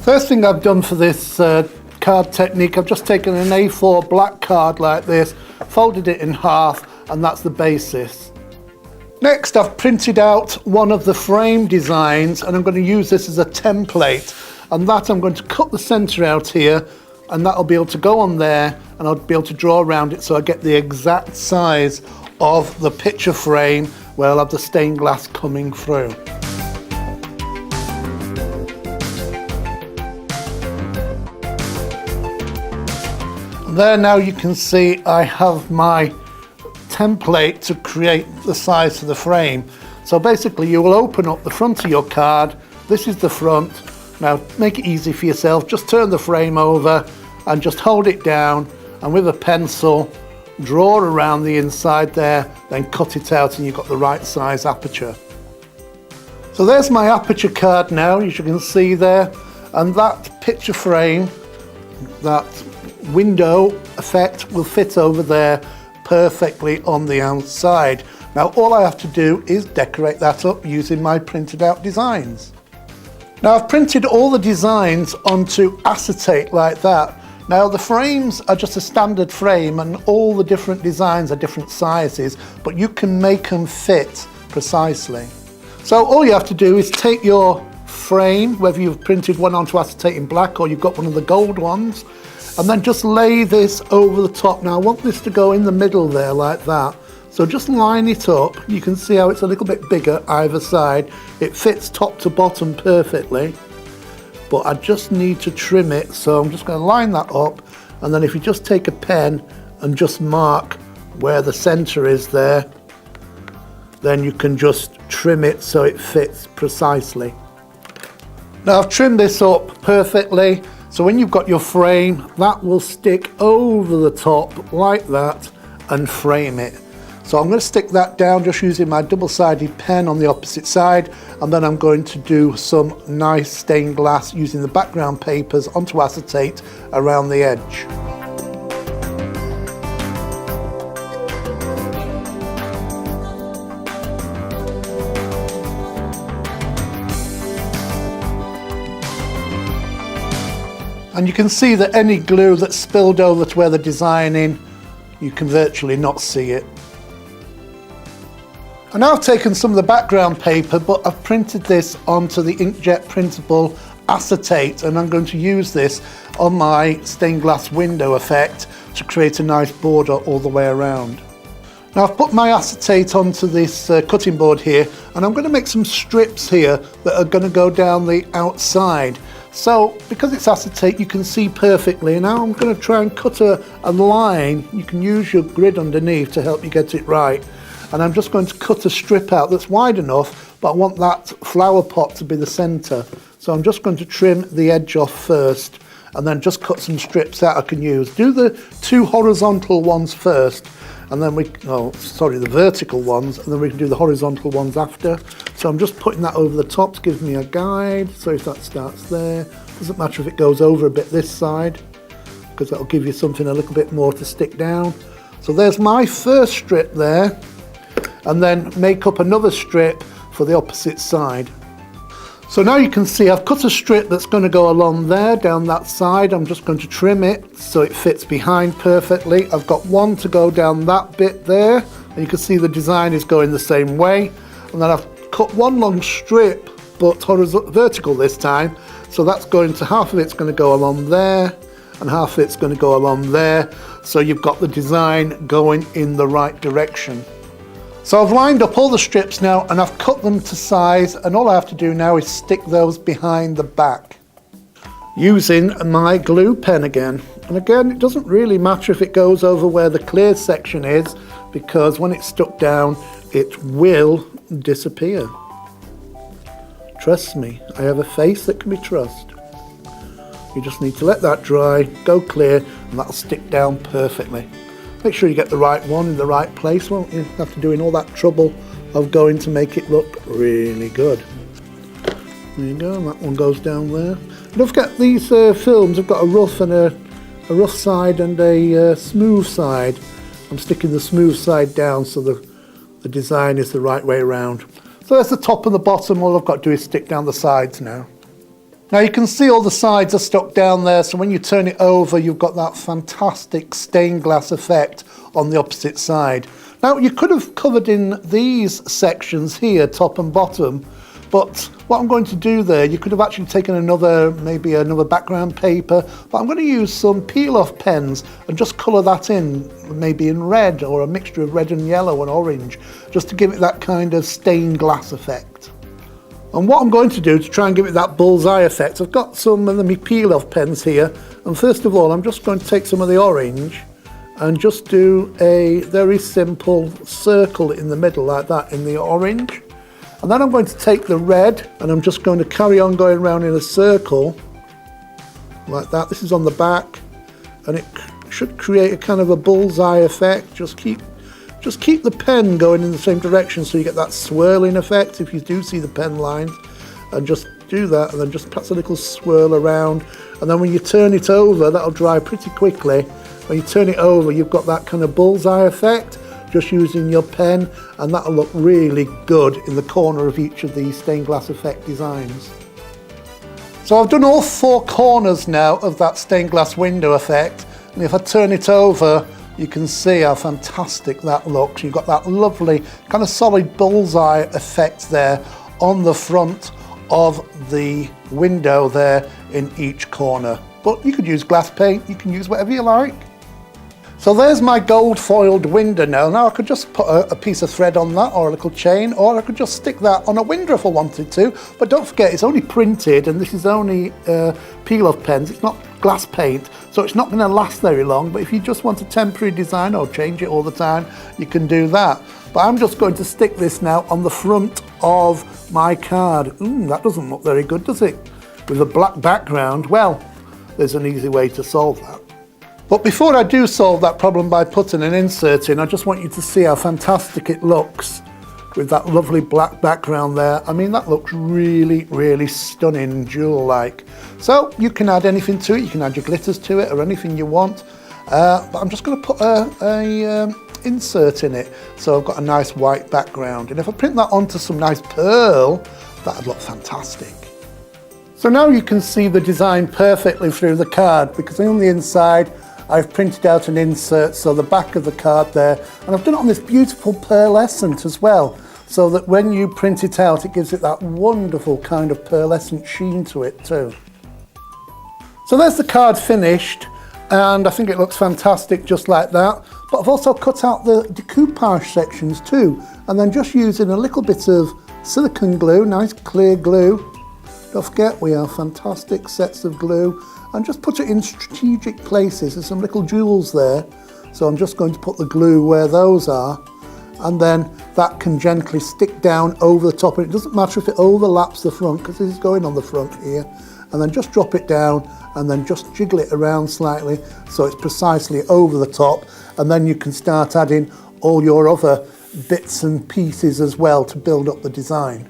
First thing I've done for this card technique, I've just taken an A4 black card like this, folded it in half, and that's the basis. Next, I've printed out one of the frame designs, and I'm going to use this as a template. And that I'm going to cut the center out here, and that'll be able to go on there, and I'll be able to draw around it so I get the exact size of the picture frame where I'll have the stained glass coming through. There, now you can see I have my template to create the size of the frame. So basically you will open up the front of your card. This is the front. Now make it easy for yourself, just turn the frame over and just hold it down, and with a pencil draw around the inside there, then cut it out, and you've got the right size aperture. So there's my aperture card now, as you can see there, and that picture frame, that window effect will fit over there perfectly on the outside. Now all I have to do is decorate that up using my printed out designs. Now I've printed all the designs onto acetate like that. Now the frames are just a standard frame, and all the different designs are different sizes, but you can make them fit precisely. So all you have to do is take your frame, whether you've printed one onto acetate in black or you've got one of the gold ones, and then just lay this over the top. Now I want this to go in the middle there like that. So just line it up. You can see how it's a little bit bigger either side. It fits top to bottom perfectly, but I just need to trim it. So I'm just going to line that up, and then if you just take a pen and just mark where the center is there, then you can just trim it so it fits precisely. Now I've trimmed this up perfectly. So when you've got your frame, that will stick over the top like that and frame it. So I'm going to stick that down just using my double-sided pen on the opposite side, and then I'm going to do some nice stained glass using the background papers onto acetate around the edge. And you can see that any glue that's spilled over to where the design in, you can virtually not see it. And now I've taken some of the background paper, but I've printed this onto the inkjet printable acetate, and I'm going to use this on my stained glass window effect to create a nice border all the way around. Now I've put my acetate onto this cutting board here, and I'm going to make some strips here that are going to go down the outside. So because it's acetate, you can see perfectly. Now I'm going to try and cut a line. You can use your grid underneath to help you get it right. And I'm just going to cut a strip out that's wide enough, but I want that flower pot to be the center. So I'm just going to trim the edge off first, and then just cut some strips out I can use. Do the two horizontal ones first, and then the vertical ones, and then we can do the horizontal ones after. So I'm just putting that over the top to give me a guide. So if that starts there, doesn't matter if it goes over a bit this side, because that'll give you something a little bit more to stick down. So there's my first strip there, and then make up another strip for the opposite side. So now you can see I've cut a strip that's going to go along there, down that side. I'm just going to trim it so it fits behind perfectly. I've got one to go down that bit there, and you can see the design is going the same way. And then I've cut one long strip, but vertical this time. So that's going to, half of it's going to go along there, and half of it's going to go along there. So you've got the design going in the right direction. So I've lined up all the strips now, and I've cut them to size, and all I have to do now is stick those behind the back using my glue pen again. And again, it doesn't really matter if it goes over where the clear section is, because when it's stuck down, it will disappear. Trust me, I have a face that can be trusted. You just need to let that dry, go clear, and that'll stick down perfectly. Make sure you get the right one in the right place, won't you? After doing all that trouble of going to make it look really good. There you go, and that one goes down there. Don't forget, these films have got a rough and a rough side and a smooth side. I'm sticking the smooth side down so the design is the right way around. So that's the top and the bottom. All I've got to do is stick down the sides now. Now you can see all the sides are stuck down there, so when you turn it over you've got that fantastic stained glass effect on the opposite side. Now you could have covered in these sections here, top and bottom, but what I'm going to do there, you could have actually taken maybe another background paper, but I'm going to use some peel-off pens and just colour that in, maybe in red or a mixture of red and yellow and orange, just to give it that kind of stained glass effect. And what I'm going to do to try and give it that bullseye effect, I've got some of the peel-off pens here, and first of all I'm just going to take some of the orange and just do a very simple circle in the middle like that in the orange. And then I'm going to take the red and I'm just going to carry on going around in a circle like that. This is on the back and it should create a kind of a bullseye effect. Just keep the pen going in the same direction so you get that swirling effect if you do see the pen lines, and just do that and then just perhaps a little swirl around, and then when you turn it over, that'll dry pretty quickly. When you turn it over you've got that kind of bullseye effect just using your pen, and that'll look really good in the corner of each of these stained glass effect designs. So I've done all 4 corners now of that stained glass window effect, and if I turn it over you can see how fantastic that looks. You've got that lovely kind of solid bullseye effect there on the front of the window there in each corner. But you could use glass paint, you can use whatever you like. So there's my gold foiled window now. Now I could just put a piece of thread on that or a little chain, or I could just stick that on a window if I wanted to. But don't forget, it's only printed and this is only peel-off pens. It's not glass paint, so it's not going to last very long. But if you just want a temporary design or change it all the time, you can do that. But I'm just going to stick this now on the front of my card. That doesn't look very good, does it? With a black background. Well, there's an easy way to solve that. But before I do solve that problem by putting an insert in, I just want you to see how fantastic it looks with that lovely black background there. I mean, that looks really, really stunning, jewel-like. So you can add anything to it. You can add your glitters to it or anything you want. But I'm just going to put a insert in it. So I've got a nice white background. And if I print that onto some nice pearl, that'd look fantastic. So now you can see the design perfectly through the card, because on the inside, I've printed out an insert, so the back of the card there, and I've done it on this beautiful pearlescent as well, so that when you print it out, it gives it that wonderful kind of pearlescent sheen to it too. So there's the card finished, and I think it looks fantastic just like that. But I've also cut out the decoupage sections too, and then just using a little bit of silicone glue, nice clear glue. Don't forget, we have fantastic sets of glue, and just put it in strategic places. There's some little jewels there, so I'm just going to put the glue where those are, and then that can gently stick down over the top. And it doesn't matter if it overlaps the front, because this is going on the front here, and then just drop it down and then just jiggle it around slightly so it's precisely over the top, and then you can start adding all your other bits and pieces as well to build up the design.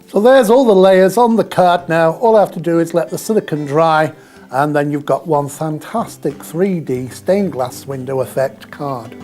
So there's all the layers on the card now. All I have to do is let the silicone dry, and then you've got one fantastic 3D stained glass window effect card.